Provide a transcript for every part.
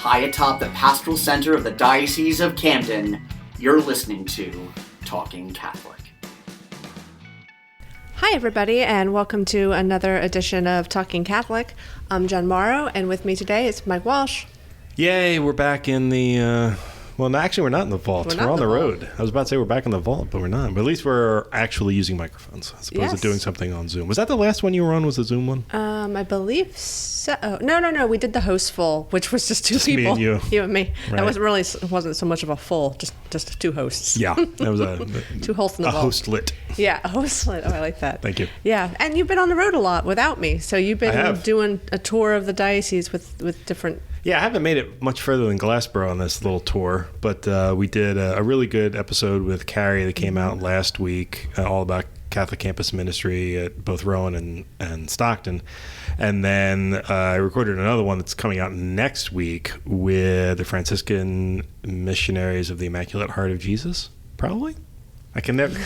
high atop the pastoral center of the Diocese of Camden, you're listening to Talking Catholic. Hi, everybody, and welcome to another edition of Talking Catholic. I'm Jen Morrow, and with me today is Mike Walsh. Yay, we're back in the... Well, no, actually, we're not in the vault. We're on the road. I was about to say we're back in the vault, but we're not. But at least we're actually using microphones as opposed to doing something on Zoom. Was that the last one you were on, was the Zoom one? I believe so. No. We did the host full, which was just two people. Me and you. You and me. Right. That wasn't so much of a full, just two hosts. Yeah, that was two hosts in the vault. hostlet. Yeah, a hostlet. Oh, I like that. Thank you. Yeah, and you've been on the road a lot without me. So you've been doing a tour of the diocese with different... Yeah, I haven't made it much further than Glassboro on this little tour, but we did a really good episode with Carrie that came out last week, all about Catholic campus ministry at both Rowan and Stockton. And then I recorded another one that's coming out next week with the Franciscan Missionaries of the Immaculate Heart of Jesus, probably. I can never.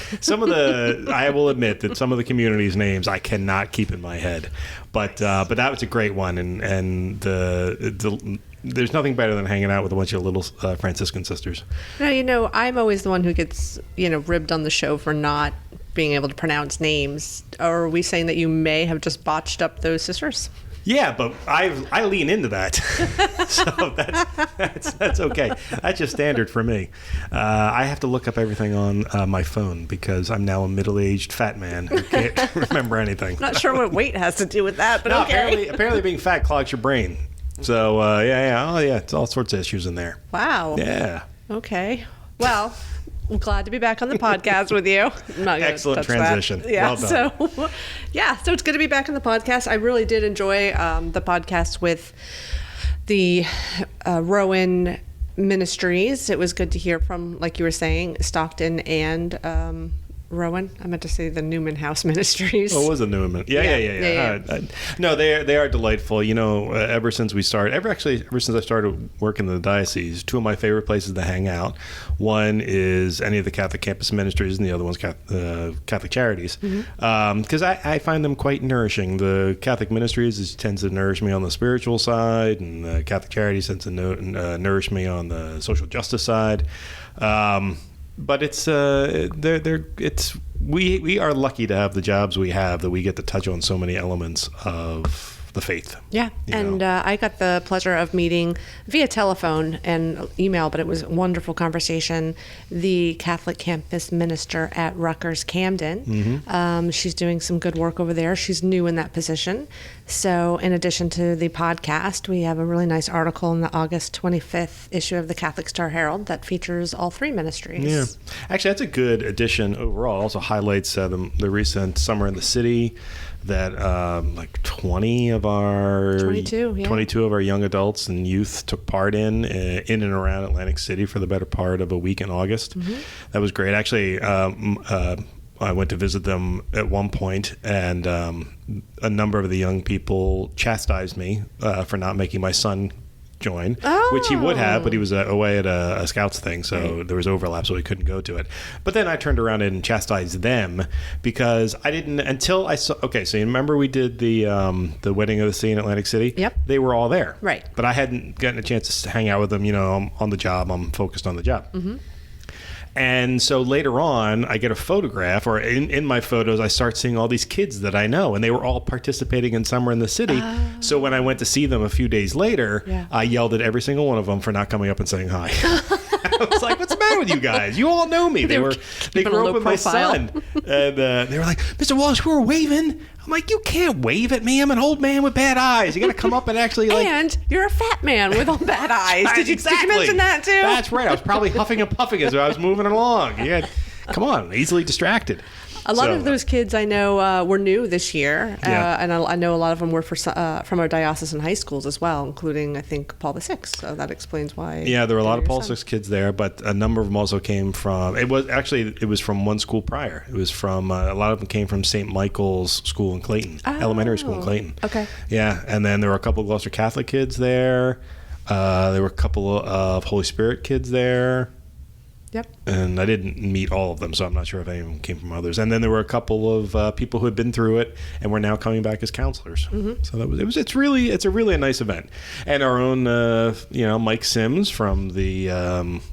I will admit that some of the communities' names I cannot keep in my head, but that was a great one, and there's nothing better than hanging out with a bunch of little Franciscan sisters. No, I'm always the one who gets ribbed on the show for not being able to pronounce names. Or are we saying that you may have just botched up those sisters? Yeah, but I lean into that, so that's okay. That's just standard for me. I have to look up everything on my phone because I'm now a middle-aged fat man who can't remember anything. Not sure what weight has to do with that, but no, okay. Apparently being fat clogs your brain. So it's all sorts of issues in there. Wow. Yeah. Okay. Well, I'm glad to be back on the podcast with you. I'm not Excellent transition. That. Yeah. Well done. So it's good to be back on the podcast. I really did enjoy the podcast with the Rowan Ministries. It was good to hear from, like you were saying, Stockton and Rowan. I meant to say the Newman House Ministries. Oh, it was a Newman. Yeah. No, they are delightful. Ever since I started working in the diocese, two of my favorite places to hang out. One is any of the Catholic campus ministries, and the other one's Catholic Charities, because I find them quite nourishing. The Catholic ministries tends to nourish me on the spiritual side, and the Catholic Charities tends to nourish me on the social justice side. But we are lucky to have the jobs we have, that we get to touch on so many elements of the faith. Yeah, and I got the pleasure of meeting via telephone and email, but it was a wonderful conversation, the Catholic campus minister at Rutgers Camden. Mm-hmm. She's doing some good work over there. She's new in that position. So in addition to the podcast, we have a really nice article in the August 25th issue of the Catholic Star Herald that features all three ministries. Yeah, actually, that's a good addition overall. It also highlights the recent Summer in the City that 22 of our young adults and youth took part in and around Atlantic City for the better part of a week in August. Mm-hmm. That was great. Actually, I went to visit them at one point, and a number of the young people chastised me for not making my son join, which he would have, but he was away at a Scouts thing, so there was overlap, so he couldn't go to it. But then I turned around and chastised them because I didn't until I saw. Okay, so you remember we did the wedding of the sea in Atlantic City? Yep. They were all there, right? But I hadn't gotten a chance to hang out with them. I'm on the job. I'm focused on the job. Mm-hmm. And so later on, I get a photograph, or in my photos, I start seeing all these kids that I know, and they were all participating in Summer in the City. So when I went to see them a few days later, I yelled at every single one of them for not coming up and saying hi. I was like, what's the matter with you guys? You all know me. They grew up with my son. And they were like, Mr. Walsh, we were waving. I'm like, you can't wave at me. I'm an old man with bad eyes. You got to come up and actually And you're a fat man with all bad eyes. Did you mention that too? That's right. I was probably huffing and puffing as I was moving along. Yeah, come on, easily distracted. A lot of those kids I know were new this year, and I know a lot of them were from our diocesan high schools as well, including, I think, Paul VI. So that explains why. Yeah, there were a lot of Paul VI kids there, but a number of them also came from. It was from one school prior. It was from a lot of them came from St. Michael's School in Clayton, elementary school in Clayton. Okay. Yeah, and then there were a couple of Gloucester Catholic kids there. There were a couple of Holy Spirit kids there. Yep. And I didn't meet all of them, so I'm not sure if anyone came from others. And then there were a couple of people who had been through it and were now coming back as counselors. Mm-hmm. So it's a really nice event. And our own Mike Sims from the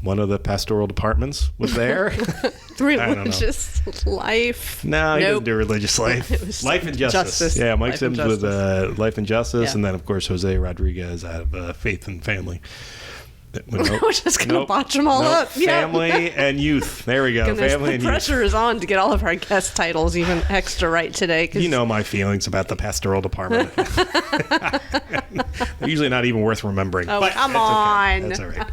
one of the pastoral departments was there. Religious life. No, he doesn't do religious life. Life and Justice. Yeah, Mike Sims with Life and Justice, and then of course Jose Rodriguez out of Faith and Family. We're just going to botch them all up. Family and youth. There we go. Family and youth. The pressure is on to get all of our guest titles even extra right today. You know my feelings about the pastoral department. They're usually not even worth remembering. Oh, but come on. Okay. That's all right.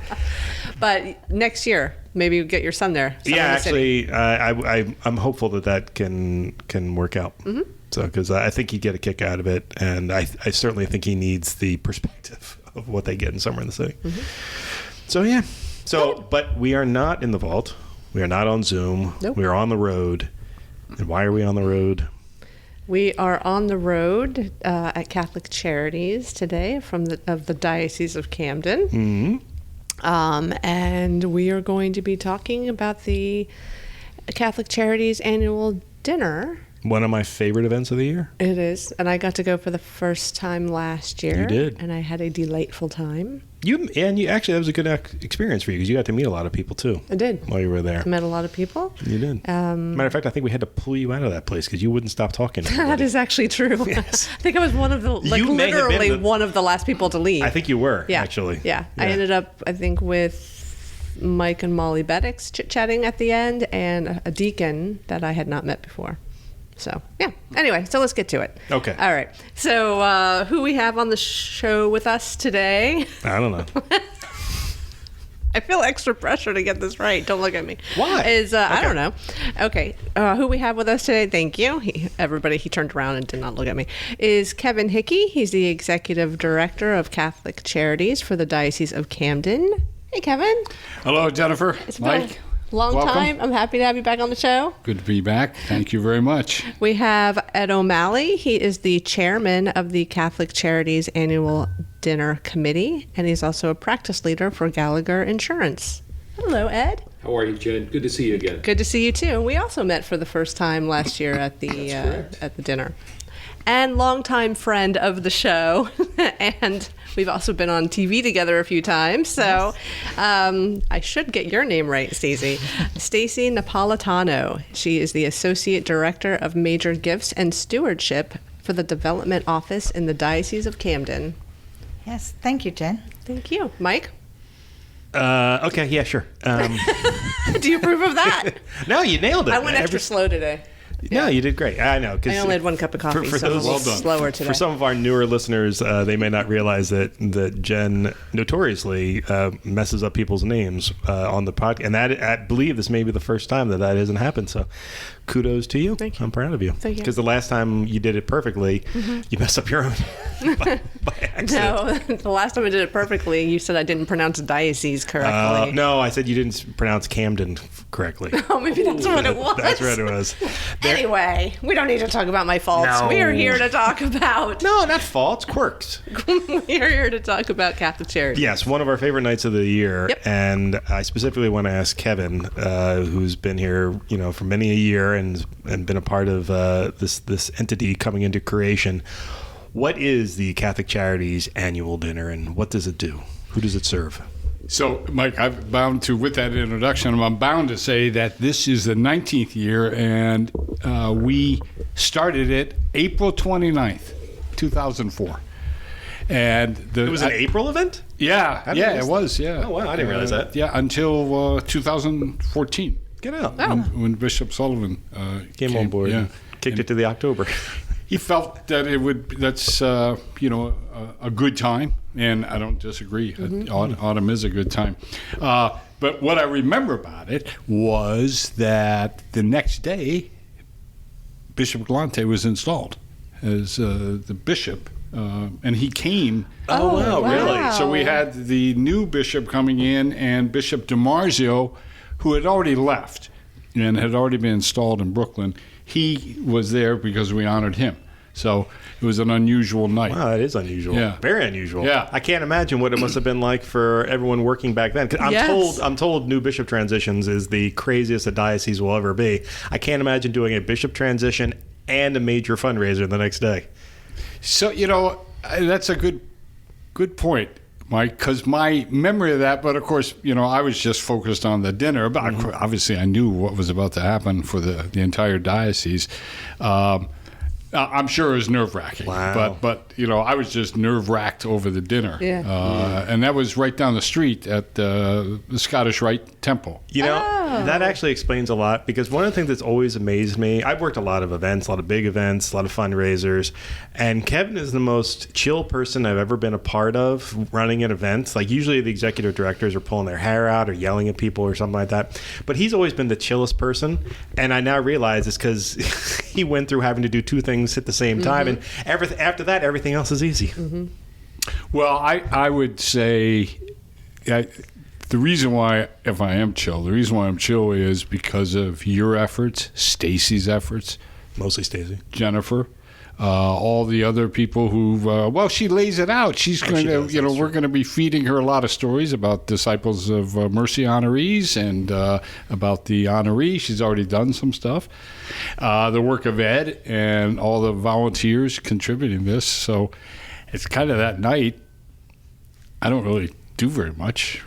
But next year, maybe you get your son there. Yeah, actually, I'm hopeful that can work out. Mm-hmm. So, because I think he'd get a kick out of it, and I certainly think he needs the perspective of what they get in Summer in the City. Mm-hmm. So, yeah. But we are not in the vault. We are not on Zoom. Nope. We are on the road. And why are we on the road? We are on the road at Catholic Charities today of the Diocese of Camden. Mm-hmm. And we are going to be talking about the Catholic Charities annual dinner. One of my favorite events of the year. It is. And I got to go for the first time last year. You did. And I had a delightful time. You actually, that was a good experience for you because you got to meet a lot of people too. I did. While you were there. I met a lot of people. You did. Matter of fact, I think we had to pull you out of that place because you wouldn't stop talking to everybody. That is actually true. Yes. I think I was one of the, literally one of the last people to leave. I think you were, actually. Yeah. I ended up, I think, with Mike and Molly Beddix chit-chatting at the end and a deacon that I had not met before. So, yeah. Anyway, so let's get to it. Okay. All right. So, who we have on the show with us today? I don't know. I feel extra pressure to get this right. Don't look at me. Why? Okay. I don't know. Okay. Who we have with us today, thank you. He turned around and did not look at me, is Kevin Hickey. He's the Executive Director of Catholic Charities for the Diocese of Camden. Hey, Kevin. Hello, Jennifer. It's Mike. Long Welcome. time. I'm happy to have you back on the show. Good to be back. Thank you very much. We have Ed O'Malley. He is the chairman of the Catholic Charities Annual Dinner Committee, and he's also a practice leader for Gallagher Insurance. Hello, Ed. How are you, Jen? Good to see you again. Good to see you too. We also met for the first time last year at the dinner. And longtime friend of the show, and we've also been on TV together a few times. So I should get your name right, Stacy. Stacy Napolitano. She is the Associate Director of Major Gifts and Stewardship for the Development Office in the Diocese of Camden. Yes, thank you, Jen. Thank you. Mike? Okay, yeah, sure. Do you approve of that? No, you nailed it. I went extra slow today. No, you did great. I know. I only had one cup of coffee, so those, well done. Slower today. For some of our newer listeners, they may not realize that Jen notoriously messes up people's names on the podcast. And I believe this may be the first time that hasn't happened. So kudos to you. Thank you. I'm proud of you. Thank you. Because the last time you did it perfectly, you messed up your own by accident. No, the last time I did it perfectly, you said I didn't pronounce diocese correctly. No, I said you didn't pronounce Camden correctly. Oh, maybe that's what it was. That's what it was. Anyway, we don't need to talk about my faults. No. We are here to talk about... No, not faults, quirks. We are here to talk about Catholic Charities. Yes, one of our favorite nights of the year. Yep. And I specifically want to ask Kevin, who's been here, for many a year and been a part of this entity coming into creation. What is the Catholic Charities annual dinner, and what does it do? Who does it serve? So, Mike, with that introduction, I'm bound to say that this is the 19th year, and we started it April 29th, 2004. And it was an April event? Yeah, it was, yeah. Oh, wow, I didn't realize that. Yeah, until 2014. Get out. When Bishop Sullivan came on board and kicked it to the October. He felt that that's a good time, and I don't disagree. Mm-hmm. Autumn is a good time. But what I remember about it was that the next day, Bishop Galante was installed as the bishop, and he came. Oh, wow, really? So we had the new bishop coming in, and Bishop DiMarzio, who had already left and had already been installed in Brooklyn. He was there because we honored him. So it was an unusual night. Wow, that is unusual. Yeah. Very unusual. Yeah. I can't imagine what it must have been like for everyone working back then. 'Cause I'm told new bishop transitions is the craziest a diocese will ever be. I can't imagine doing a bishop transition and a major fundraiser the next day. So, that's a good point, Mike, because my memory of that, but of course, I was just focused on the dinner, but obviously I knew what was about to happen for the entire diocese. I'm sure it was nerve-wracking, wow. but I was just nerve-wracked over the dinner. Yeah. And that was right down the street at the Scottish Rite Temple. That actually explains a lot, because one of the things that's always amazed me, I've worked a lot of events, a lot of big events, a lot of fundraisers, and Kevin is the most chill person I've ever been a part of running an event. Like usually the executive directors are pulling their hair out or yelling at people or something like that. But he's always been the chillest person, and I now realize it's because he went through having to do two things at the same time, and after that, everything else is easy. Well, I would say the reason why, if I am chill, the reason why I'm chill is because of your efforts, Stacy's efforts. Mostly Stacy. Jennifer. All the other people who, she lays it out. She's going to, we're going to be feeding her a lot of stories about Disciples of Mercy honorees and about the honoree. She's already done some stuff. The work of Ed and all the volunteers contributing this. So it's kind of that night. I don't really do very much.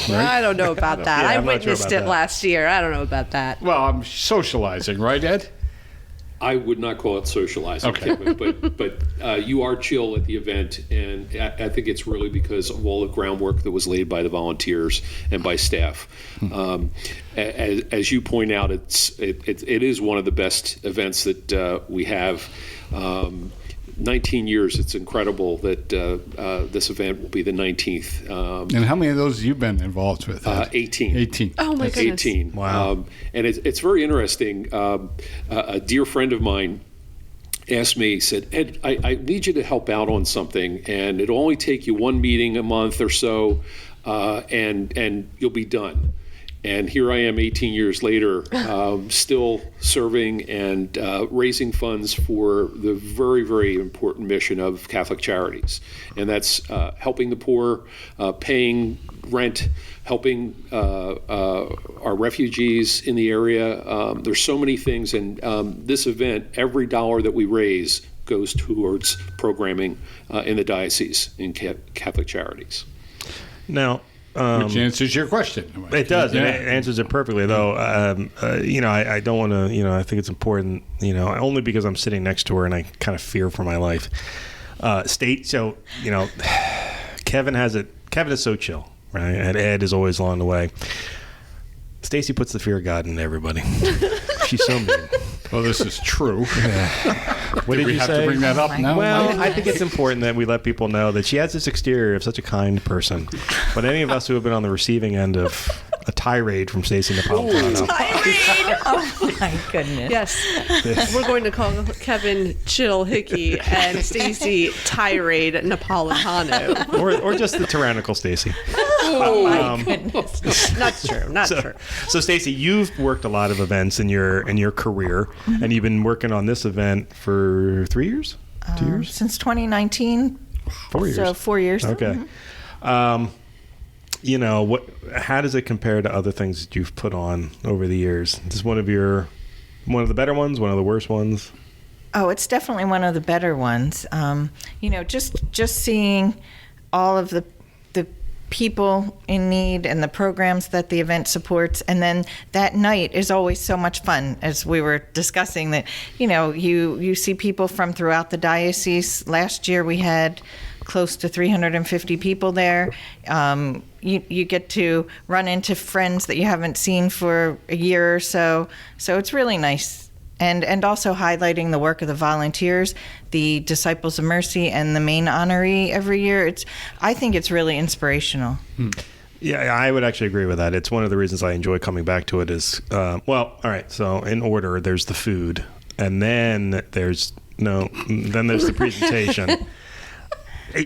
Right? I don't know about that. Yeah, I I'm not sure witnessed about it that. last year. I don't know about that. Well, I'm socializing, right, Ed? I would not call it socializing, Okay. Kevin, but you are chill at the event, and I think it's really because of all the groundwork that was laid by the volunteers and by staff. As you point out, it is one of the best events that we have. 19 years, it's incredible that this event will be the 19th. And how many of those have you been involved with? 18. 18. Oh my goodness. 18. Wow. And it's very interesting. A dear friend of mine asked me, he said, Ed, I need you to help out on something, and it'll only take you one meeting a month or so, and you'll be done. And here I am 18 years later, still serving and raising funds for the very, very important mission of Catholic Charities. And that's helping the poor, paying rent, helping our refugees in the area. There's so many things. And this event, every dollar that we raise goes towards programming in the diocese in Catholic Charities. Now, Which answers your question. it does. Yeah. It answers it perfectly, though. I don't want to, I think it's important, only because I'm sitting next to her and I kind of fear for my life. Kevin is so chill, right? And Ed is always along the way. Stacy puts the fear of God in everybody. She's so mean. Well, this is true. What did we you have say? to bring that up now? Well, I think it's important that we let people know that she has this exterior of such a kind person. But any of us who have been on the receiving end of a tirade from Stacy Napolitano. Oh my goodness. Yes. We're going to call Kevin Chill Hickey and Stacy Tirade Napolitano. or just the tyrannical Stacy. Oh my goodness. Not true. Not true. So Stacy, you've worked a lot of events in your career, and you've been working on this event for 3 years? 2 years? Since 2019. 4 years. So 4 years. Okay. How does it compare to other things that you've put on over the years? Is this one of the better ones, one of the worst ones? Oh, it's definitely one of the better ones. Just seeing all of the people in need and the programs that the event supports, and then that night is always so much fun. As we were discussing, that you see people from throughout the diocese. Last year we had close to 350 people there. You get to run into friends that you haven't seen for a year or so. So it's really nice. And also highlighting the work of the volunteers, the Disciples of Mercy, and the main honoree every year. I think it's really inspirational. Yeah, I would actually agree with that. It's one of the reasons I enjoy coming back to it is, all right, so in order, there's the food, and then there's the presentation.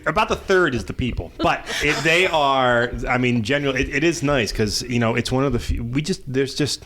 About the third is the people, but they are. I mean, generally, it is nice because it's one of the few. There's just,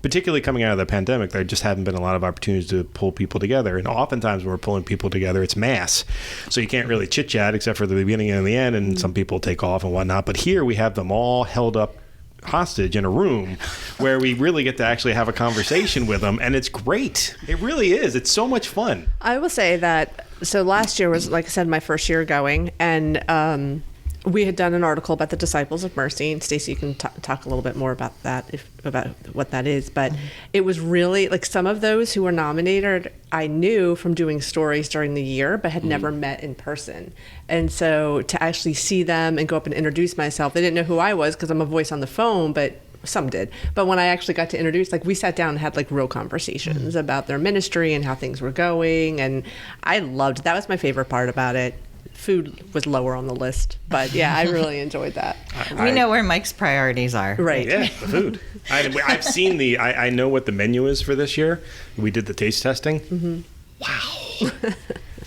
particularly coming out of the pandemic, there just haven't been a lot of opportunities to pull people together, and oftentimes when we're pulling people together, it's mass, so you can't really chit chat except for the beginning and the end, and some people take off and whatnot. But here we have them all held up hostage in a room where we really get to actually have a conversation with them, and it's great. It really is. It's so much fun. I will say that, so last year was, like I said, my first year going, and we had done an article about the Disciples of Mercy, and Stacy, you can talk a little bit more about that, about what that is. But it was really, like, some of those who were nominated, I knew from doing stories during the year, but had never met in person. And so to actually see them and go up and introduce myself, they didn't know who I was because I'm a voice on the phone, but some did. But when I actually got to introduce, like, we sat down and had, like, real conversations about their ministry and how things were going. And I loved, that was my favorite part about it. Food was lower on the list, but yeah, I really enjoyed that. We know where Mike's priorities are. Right. Yeah, the food. I've seen I know what the menu is for this year. We did the taste testing. Wow.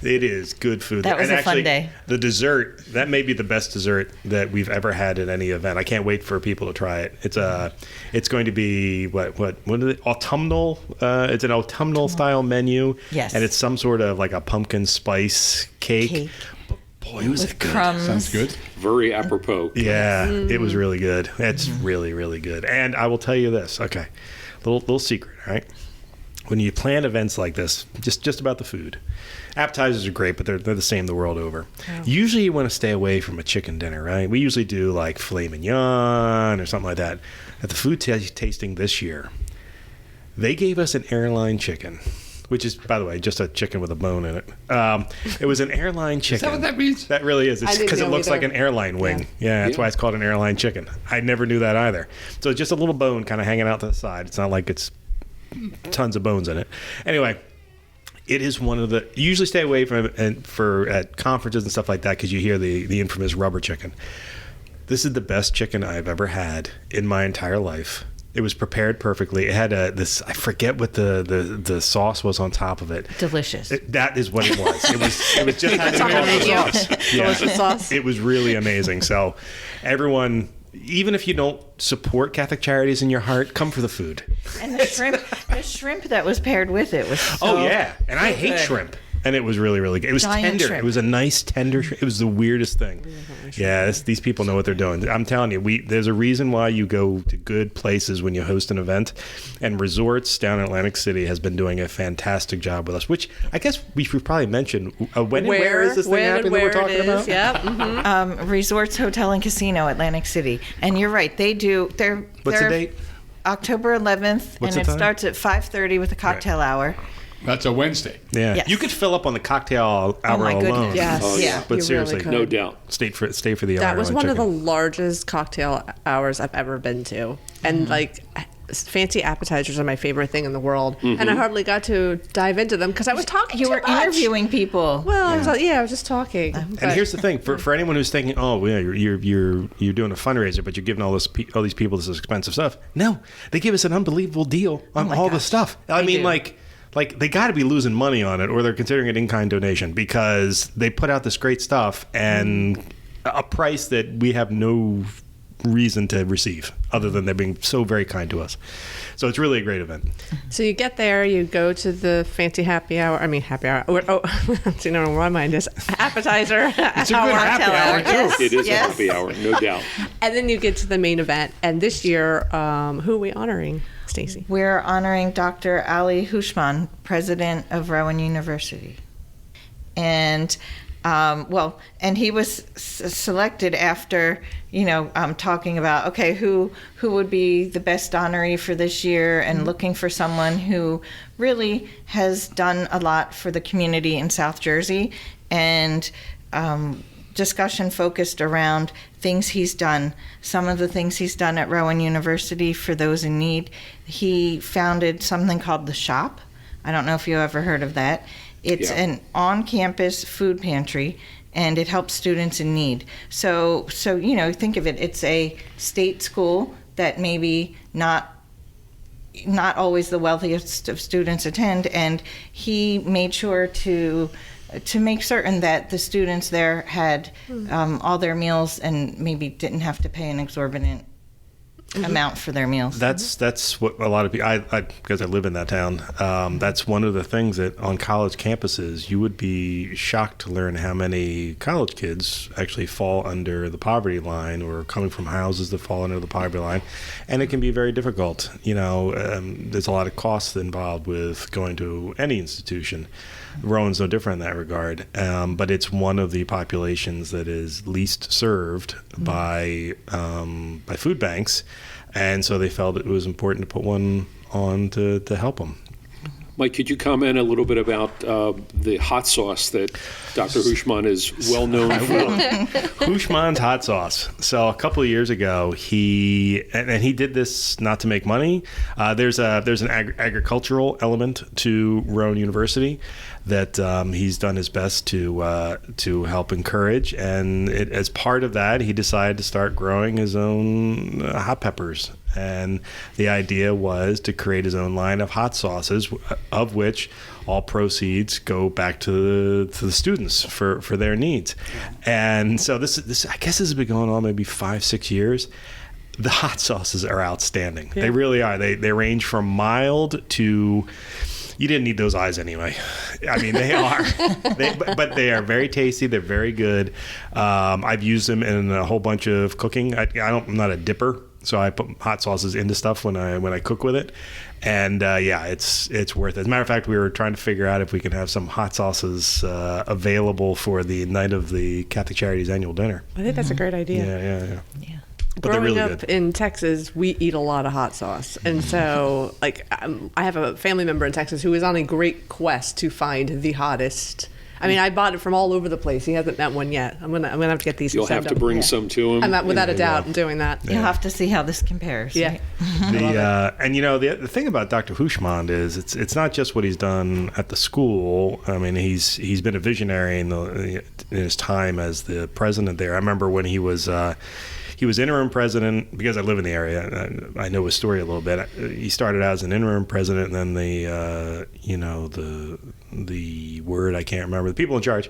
It is good food. That was a fun day. The dessert, that may be the best dessert that we've ever had at any event. I can't wait for people to try it. It's going to be what is it? Autumnal. It's an autumnal style menu. Yes. And it's some sort of like a pumpkin spice cake. Boy, was it good. Crumbs. Sounds good. Very apropos. Yeah, it was really good. It's really, really good. And I will tell you this. Okay, little secret, all right? When you plan events like this, just about the food, appetizers are great, but they're the same the world over. Oh. Usually you want to stay away from a chicken dinner, right? We usually do like filet mignon or something like that. At the food tasting this year, they gave us an airline chicken, which is, by the way, just a chicken with a bone in it. It was an airline chicken. Is that what that means? That really is. It's because it looks like an airline wing. Yeah, that's why it's called an airline chicken. I never knew that either. So it's just a little bone kind of hanging out to the side. It's not like it's tons of bones in it. Anyway, it is one of the... You usually stay away from it at conferences and stuff like that because you hear the infamous rubber chicken. This is the best chicken I've ever had in my entire life. It was prepared perfectly. It had this, I forget what the sauce was on top of it. Delicious. That is what it was. It was just had sauce. Yeah. Delicious sauce. It was really amazing. So everyone, even if you don't support Catholic Charities in your heart, come for the food. And the shrimp that was paired with it was so and I hate shrimp. And it was really, really good. It was tender. Shrimp. It was a nice, tender shrimp. It was the weirdest thing. Yeah, these people know what they're doing. I'm telling you, there's a reason why you go to good places when you host an event. And Resorts down in Atlantic City has been doing a fantastic job with us, which I guess we should probably mention. Where is this thing happening that we're talking about? Yep. Mm-hmm. Resorts Hotel and Casino, Atlantic City. And you're right, they do. What's the date? October 11th. What's and the it time? starts at 5:30 with a cocktail hour. That's a Wednesday. Yeah. Yes. You could fill up on the cocktail hour my goodness. alone. Yes. Oh, yeah. But You seriously, really could. No doubt. stay for the hour. That was one of the largest cocktail hours I've ever been to. And like fancy appetizers are my favorite thing in the world. And I hardly got to dive into them because I was talking You too were much. interviewing people. Well, I was just talking. And here's the thing: for anyone who's thinking, "Oh, yeah, you're doing a fundraiser, but you're giving all these people this expensive stuff." No, they give us an unbelievable deal on all the stuff. I mean, like they got to be losing money on it, or they're considering it in-kind donation because they put out this great stuff and a price that we have no reason to receive other than they're being so very kind to us. So it's really a great event. So you get there, you go to the fancy happy hour. I mean, happy hour. You know where my mind is. Appetizer. It's a good happy hour, too. It is a happy hour, no doubt. And then you get to the main event. And this year, who are we honoring, Stacy? We're honoring Dr. Ali Hushman, president of Rowan University. And and he was selected after, talking about, okay, who would be the best honoree for this year and looking for someone who really has done a lot for the community in South Jersey, and discussion focused around things he's done. Some of the things he's done at Rowan University for those in need. He founded something called The Shop. I don't know if you ever heard of that. It's an on-campus food pantry, and it helps students in need. So think of it. It's a state school that maybe not always the wealthiest of students attend, and he made sure to to make certain that the students there had all their meals and maybe didn't have to pay an exorbitant amount for their meals. That's what a lot of people, because I live in that town, that's one of the things that on college campuses, you would be shocked to learn how many college kids actually fall under the poverty line or coming from houses that fall under the poverty line. And it can be very difficult. There's a lot of costs involved with going to any institution. Rowan's no different in that regard, but it's one of the populations that is least served by food banks, and so they felt it was important to put one on to help them. Mike, could you comment a little bit about the hot sauce that Dr. Hushman is well known for? Hushman's hot sauce. So a couple of years ago, he did this not to make money. There's an agricultural element to Rowan University that he's done his best to help encourage, and as part of that, he decided to start growing his own hot peppers. And the idea was to create his own line of hot sauces, of which all proceeds go back to the students for their needs. And so this I guess this has been going on maybe 5-6 years. The hot sauces are outstanding. Yeah. They really are. They range from mild to, you didn't need those eyes anyway. I mean, they are. But they are very tasty. They're very good. I've used them in a whole bunch of cooking. I'm not a dipper, so I put hot sauces into stuff when I cook with it. And it's worth it. As a matter of fact, we were trying to figure out if we can have some hot sauces available for the night of the Catholic Charities annual dinner. I think that's a great idea. Yeah. But growing really up in Texas, we eat a lot of hot sauce. And so, I have a family member in Texas who is on a great quest to find the hottest. I mean, I bought it from all over the place. He hasn't met one yet. I'm gonna have to get these. You'll have to bring some to him. I'm without a doubt doing that. You'll have to see how this compares. Yeah. Right? And the thing about Dr. Hushman is it's not just what he's done at the school. I mean, he's been a visionary in his time as the president there. I remember when he was interim president, because I live in the area. I know his story a little bit. He started out as an interim president, and then the word I can't remember. The people in charge,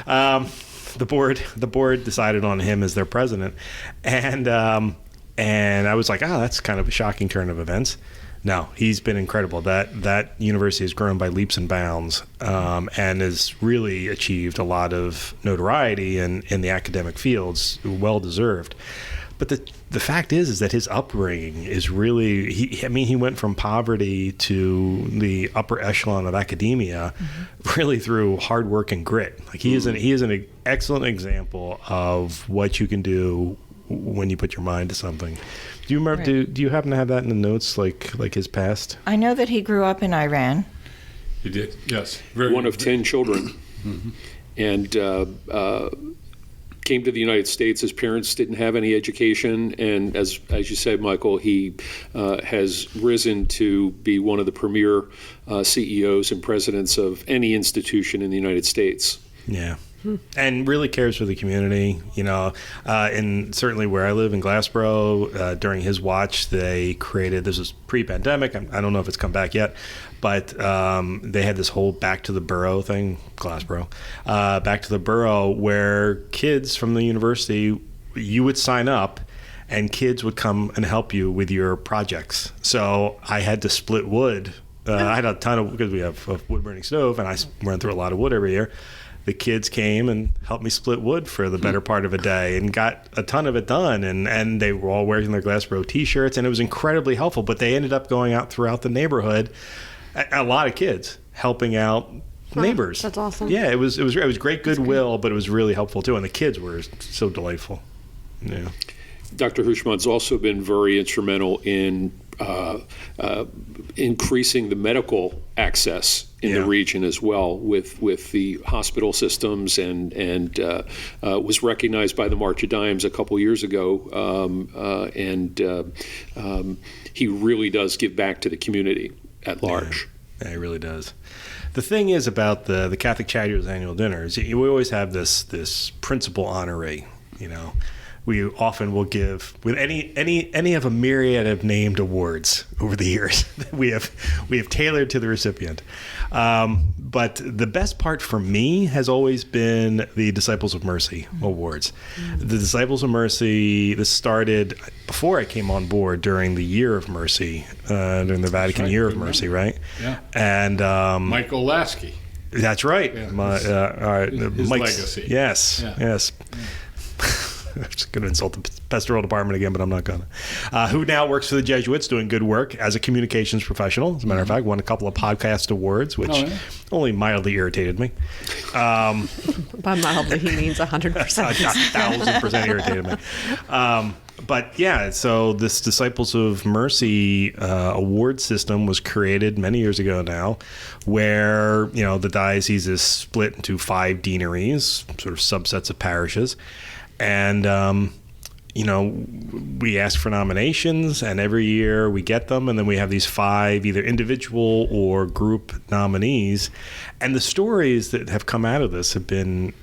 the board decided on him as their president, and I was like, that's kind of a shocking turn of events. No, he's been incredible. That university has grown by leaps and bounds, and has really achieved a lot of notoriety in the academic fields, well deserved. But the fact is that his upbringing is really, he went from poverty to the upper echelon of academia, really through hard work and grit. Like he is an excellent example of what you can do when you put your mind to something. Do you remember? Right. Do you happen to have that in the notes, like his past? I know that he grew up in Iran. He did, yes. One of 10 children, and came to the United States. His parents didn't have any education, and as you said, Michael, he has risen to be one of the premier CEOs and presidents of any institution in the United States. Yeah. And really cares for the community, and certainly where I live in Glassboro, during his watch, they created, this was pre-pandemic, I don't know if it's come back yet, but they had this whole Back to the Borough thing, Glassboro, Back to the Borough, where kids from the university, you would sign up and kids would come and help you with your projects. So I had to split wood. I had a ton of, because we have a wood-burning stove, and I run through a lot of wood every year. The kids came and helped me split wood for the better part of a day and got a ton of it done. And they were all wearing their Glassboro T-shirts, and it was incredibly helpful. But they ended up going out throughout the neighborhood, a lot of kids helping out neighbors. That's awesome. Yeah, it was great goodwill, but it was really helpful too. And the kids were so delightful. Yeah. Dr. Hushman's also been very instrumental in increasing the medical access in the region as well, with the hospital systems, and was recognized by the March of Dimes a couple years ago, and he really does give back to the community at large. Yeah, he really does. The thing is about the Catholic Charities annual dinners, we always have this principal honoree, we often will give with any of a myriad of named awards over the years that we have tailored to the recipient. But the best part for me has always been the Disciples of Mercy awards. The Disciples of Mercy, this started before I came on board during the Year of Mercy, during the Vatican Year of Mercy, right? Yeah. And Michael Lasky. That's right. Yeah, His Mike's legacy. Yes, Yeah. yes. I'm just going to insult the pastoral department again, but I'm not going to. Who now works for the Jesuits, doing good work as a communications professional. As a matter of fact, won a couple of podcast awards, which only mildly irritated me. By mildly, he means 100%. 1,000% irritated me. But yeah, so this Disciples of Mercy award system was created many years ago now, where the diocese is split into 5 deaneries, sort of subsets of parishes. And, we ask for nominations, and every year we get them, and then we have these 5 either individual or group nominees. And the stories that have come out of this have been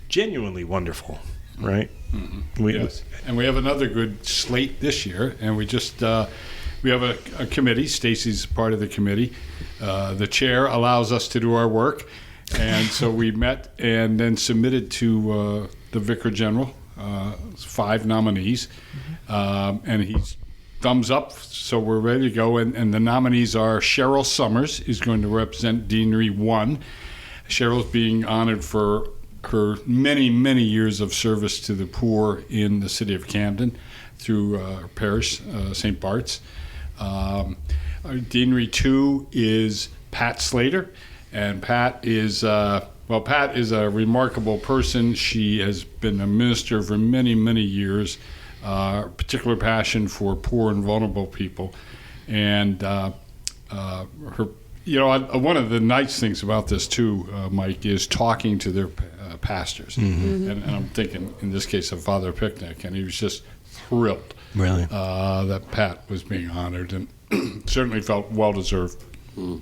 genuinely wonderful, right? Mm-hmm. Yes. And we have another good slate this year, and we just we have a committee. Stacy's part of the committee. The chair allows us to do our work, and so we met and then submitted to the Vicar General 5 nominees, and he's thumbs up, so we're ready to go. And the nominees are Cheryl Summers is going to represent Deanery 1. Cheryl's being honored for her many, many years of service to the poor in the city of Camden through her parish, St. Bart's. Deanery 2 is Pat Slater, and Pat is a remarkable person. She has been a minister for many, many years, particular passion for poor and vulnerable people. And her, one of the nice things about this too, Mike, is talking to their pastors. Mm-hmm. And I'm thinking, in this case, of Father Picnic, and he was just thrilled really that Pat was being honored, and certainly felt well-deserved. Mm.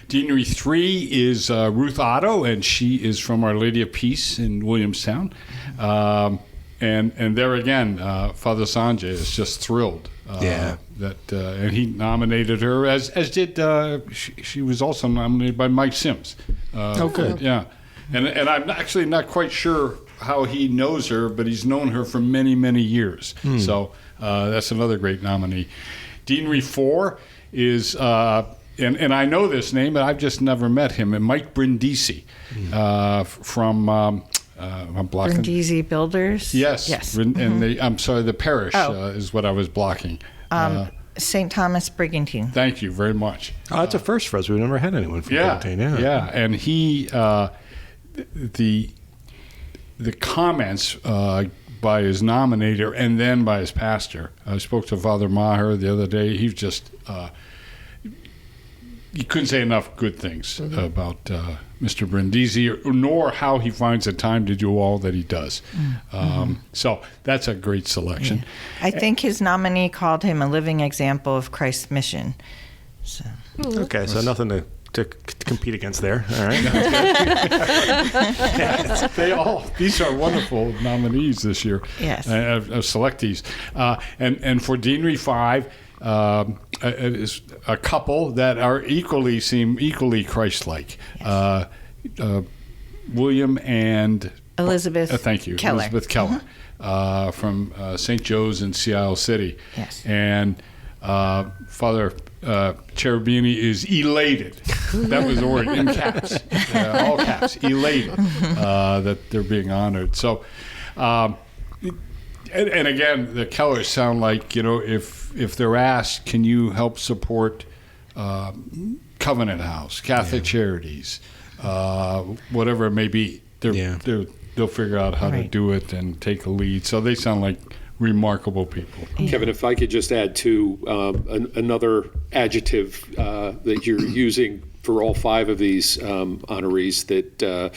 Deanery 3 is Ruth Otto, and she is from Our Lady of Peace in Williamstown. And there again, Father Sanjay is just thrilled that, and he nominated her, as did she was also nominated by Mike Sims. Good. Yeah, and I'm actually not quite sure how he knows her, but he's known her for many, many years. So that's another great nominee. Deanery 4 is. And I know this name, but I've just never met him. And Mike Brindisi from I'm blocking. Brindisi Builders. Yes. Mm-hmm. And the parish is what I was blocking. St. Thomas Brigantine. Thank you very much. Oh, that's a first for us. We've never had anyone from Brigantine. Yeah. And he, the comments by his nominator and then by his pastor. I spoke to Father Maher the other day. He was just. You couldn't say enough good things about Mr. Brindisi, nor how he finds the time to do all that he does. So that's a great selection. Yeah. I think his nominee called him a living example of Christ's mission. So. Okay, so nothing to compete against there. All right. These are wonderful nominees this year. Yes. Selectees. And for Deanery 5, is a couple that seem equally Christ-like. Yes. William and Elizabeth. Thank you, Keller. Elizabeth Keller, from St. Joe's in Sea Isle City. Yes. And Father Cherubini is elated. That was the word in caps, all caps. Elated that they're being honored. So. And again, the Kellers sound like, if they're asked, can you help support Covenant House, Catholic Charities, whatever it may be, they'll figure out how to do it and take a lead. So they sound like remarkable people. Kevin, if I could just add to another adjective that you're using for all 5 of these honorees, that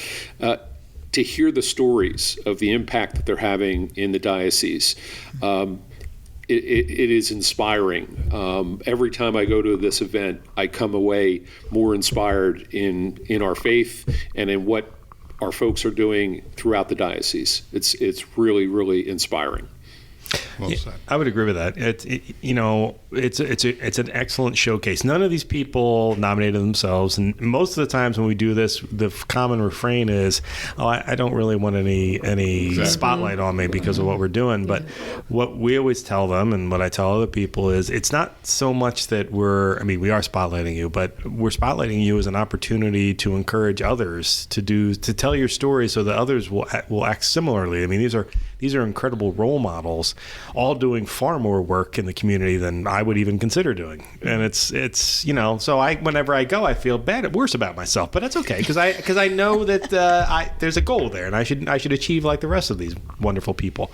to hear the stories of the impact that they're having in the diocese, it is inspiring. Every time I go to this event, I come away more inspired in our faith and in what our folks are doing throughout the diocese. It's really, really inspiring. Well said. I would agree with that. It's an excellent showcase. None of these people nominated themselves, and most of the times when we do this, the common refrain is, "Oh, I don't really want any spotlight on me because of what we're doing." But what we always tell them, and what I tell other people, is it's not so much that we are spotlighting you, but we're spotlighting you as an opportunity to encourage others to tell your story, so that others will act similarly. I mean, these are incredible role models, all doing far more work in the community than I would even consider doing. And it's so whenever I go, I feel worse about myself, but that's okay, because I know that there's a goal there, and I should achieve like the rest of these wonderful people.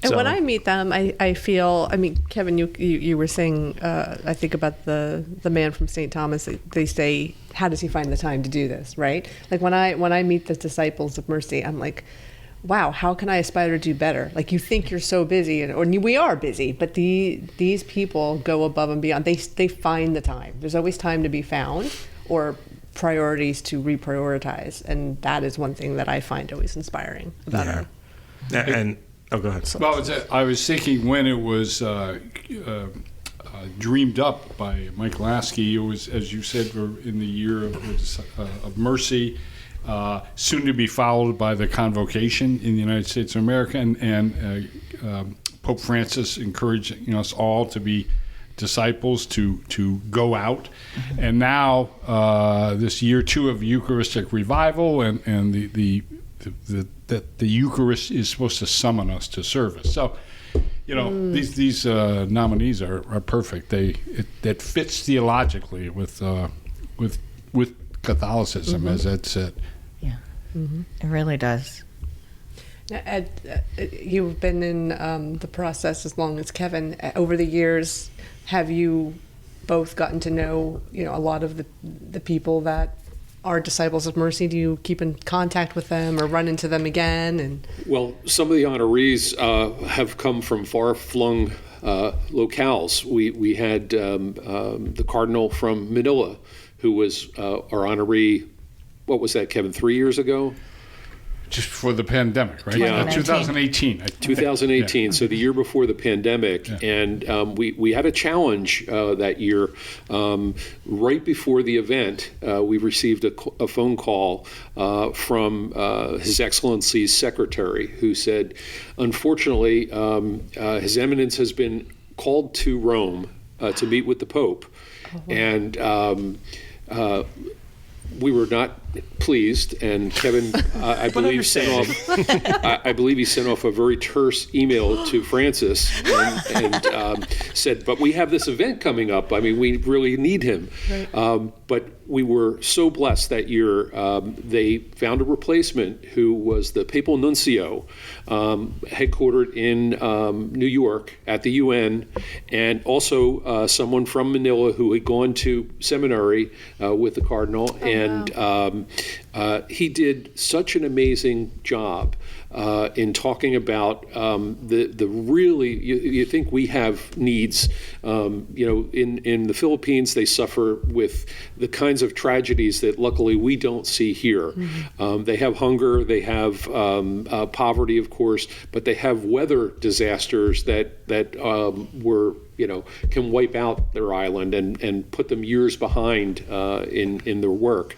And when I meet them, I feel, Kevin, you were saying, I think about the man from St. Thomas. They say, how does he find the time to do this, right? Like when I meet the Disciples of Mercy, I'm like, wow, how can I aspire to do better? Like, you think you're so busy, or we are busy, but these people go above and beyond. They find the time. There's always time to be found, or priorities to reprioritize, and that is one thing that I find always inspiring about her. And go ahead. Well, I was thinking when it was dreamed up by Mike Lasky, it was, as you said, we're in the year of mercy. Soon to be followed by the Convocation in the United States of America, and Pope Francis encouraging us all to be disciples, to go out. And now this year 2 of Eucharistic revival, and the Eucharist is supposed to summon us to service. So, these nominees are perfect. That fits theologically with Catholicism, as Ed said. Yeah, It really does. Now, Ed, you've been in the process as long as Kevin. Over the years, have you both gotten to know, a lot of the people that are Disciples of Mercy? Do you keep in contact with them or run into them again? And well, some of the honorees have come from far-flung locales. We had the Cardinal from Manila, who was our honoree, what was that, Kevin, 3 years ago? Just before the pandemic, right? Yeah. 2018. 2018, so the year before the pandemic. Yeah. And we had a challenge that year. Right before the event, we received a phone call from His Excellency's secretary, who said, unfortunately, His Eminence has been called to Rome to meet with the Pope. And we were not pleased, and Kevin, I believe, he sent off a very terse email to Francis and said, "But we have this event coming up. We really need him." Right. But we were so blessed that year. They found a replacement who was the Papal Nuncio, headquartered in New York at the UN, and also someone from Manila who had gone to seminary with the Cardinal. And he did such an amazing job in talking about the really, you think we have needs. In the Philippines, they suffer with the kinds of tragedies that luckily we don't see here. Mm-hmm. They have hunger, they have poverty, of course, but they have weather disasters that can wipe out their island and put them years behind in their work.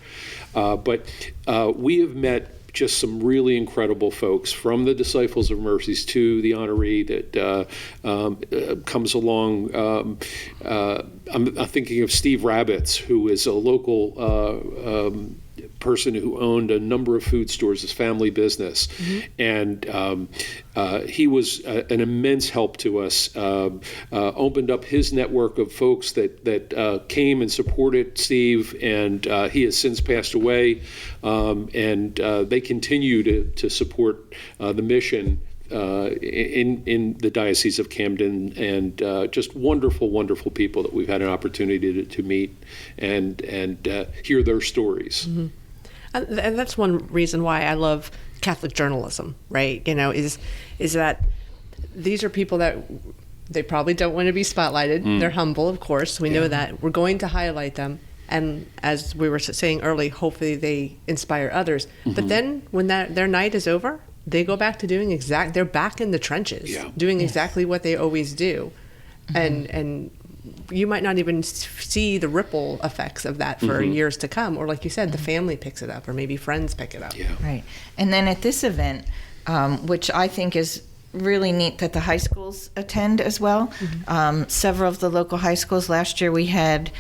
But we have met just some really incredible folks, from the Disciples of Mercies to the honoree that comes along. I'm thinking of Steve Rabbits, who is a local person who owned a number of food stores, his family business. Mm-hmm. And he was an immense help to us, opened up his network of folks that came and supported Steve, and he has since passed away, and they continue to support the mission in the Diocese of Camden, and just wonderful, wonderful people that we've had an opportunity to meet and hear their stories. Mm-hmm. And that's one reason why I love Catholic journalism, right? Is that these are people that they probably don't want to be spotlighted. They're humble, of course. We know that. We're going to highlight them, And as we were saying early, hopefully they inspire others. But then when their night is over, they go back to doing they're back in the trenches, doing exactly what they always do. And you might not even see the ripple effects of that for years to come. Or like you said, the family picks it up, or maybe friends pick it up. Yeah. Right. And then at this event, which I think is really neat that the high schools attend as well. Several of the local high schools. Last year we had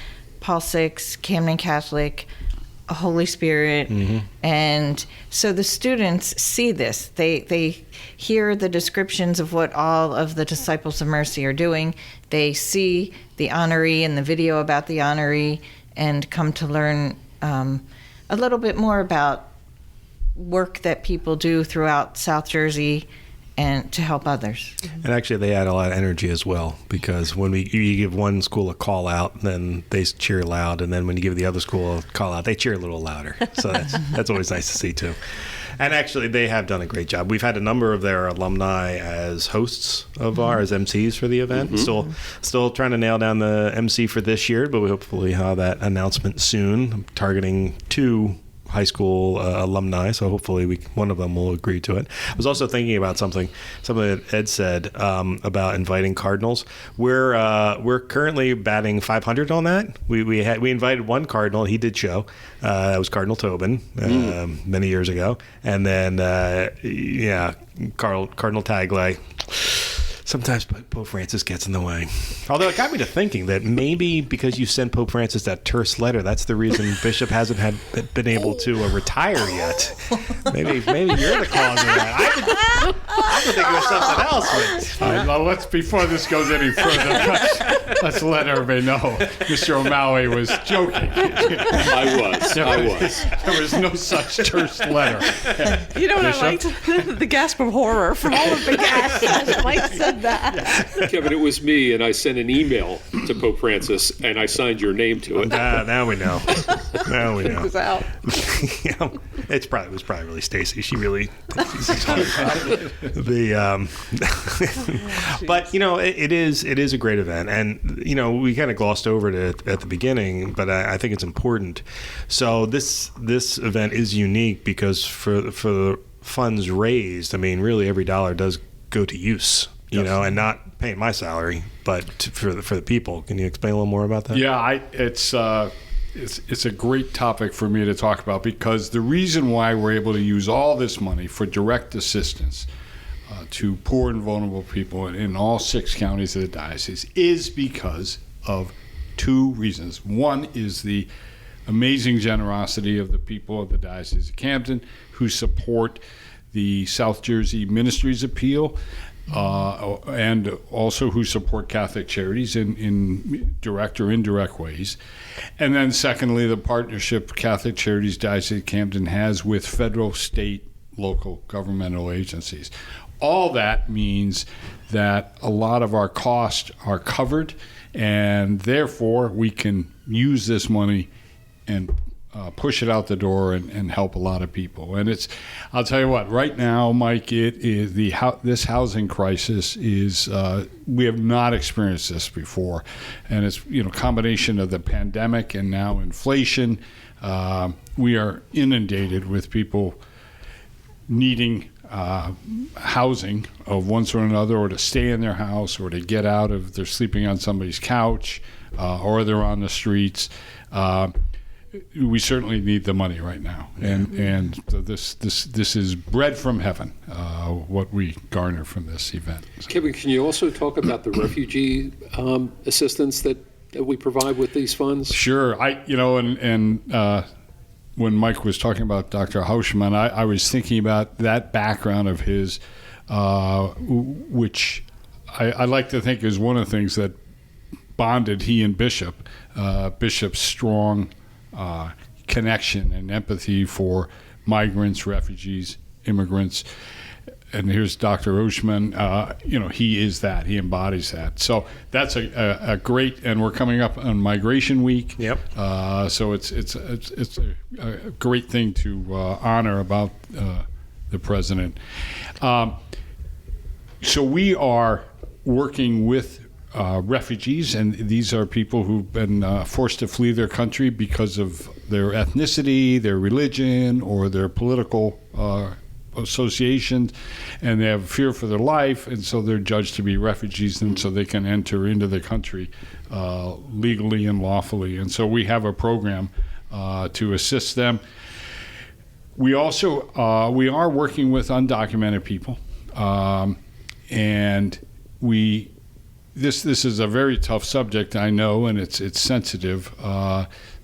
Paul VI, Camden Catholic, Holy Spirit, and so the students see this. They hear the descriptions of what all of the Disciples of Mercy are doing. They see the honoree and the video about the honoree, and come to learn a little bit more about work that people do throughout South Jersey and to help others. And actually, they add a lot of energy as well, because when you give one school a call out, then they cheer loud, and then when you give the other school a call out, they cheer a little louder. So that's always nice to see too. And actually, they have done a great job. We've had a number of their alumni as hosts of as MCs for the event. Still trying to nail down the MC for this year, but we hopefully have that announcement soon. I'm targeting 2 high school alumni, so hopefully one of them will agree to it. I was also thinking about something that Ed said about inviting Cardinals. We're currently batting 500 on that. We invited one Cardinal. He did show. That was Cardinal Tobin many years ago, and then Cardinal Taglay. Sometimes Pope Francis gets in the way. Although it got me to thinking that maybe because you sent Pope Francis that terse letter, that's the reason Bishop hasn't been able to retire yet. Maybe you're the cause of that. I would think it was something else. All right, well, before this goes any further, let's let everybody know Mr. O'Malley was joking. I was. There was no such terse letter. You know what I liked? The gasp of horror from all of the guests as Mike said that. Kevin, it was me, and I sent an email to Pope Francis, and I signed your name to it. Now we know. Now we know. It was out. It was probably really Stacy. She really but it is a great event, and we kind of glossed over it at the beginning, but I think it's important. So this event is unique because for the funds raised, I mean, really every dollar does go to use. And not paying my salary, but for the people. Can you explain a little more about that? Yeah, it's a great topic for me to talk about, because the reason why we're able to use all this money for direct assistance to poor and vulnerable people in all 6 counties of the diocese is because of 2 reasons. One is the amazing generosity of the people of the Diocese of Camden, who support the South Jersey Ministries Appeal, and also who support Catholic Charities in direct or indirect ways. And then secondly, the partnership Catholic Charities Diocese of Camden has with federal, state, local governmental agencies. All that means that a lot of our costs are covered, and therefore we can use this money and push it out the door and help a lot of people. And I'll tell you what, right now, Mike, it is this housing crisis is we have not experienced this before, and it's combination of the pandemic and now inflation. We are inundated with people needing housing of one sort or another, or to stay in their house, or to get out of they're sleeping on somebody's couch, or they're on the streets. We certainly need the money right now, and this is bread from heaven. What we garner from this event. So. Kevin, can you also talk about the refugee assistance that we provide with these funds? Sure. When Mike was talking about Dr. Hauschman, I was thinking about that background of his, which I like to think is one of the things that bonded he and Bishop's strong connection and empathy for migrants, refugees, immigrants. And here's Dr. Hauschman. He is that. He embodies that. So that's a great. And we're coming up on Migration Week. Yep. So it's a great thing to honor about the president. So we are working with refugees, and these are people who've been forced to flee their country because of their ethnicity, their religion, or their political associations, and they have fear for their life, and so they're judged to be refugees, and so they can enter into the country legally and lawfully. And so we have a program to assist them. We also we are working with undocumented people, and this is a very tough subject, I know, and it's sensitive.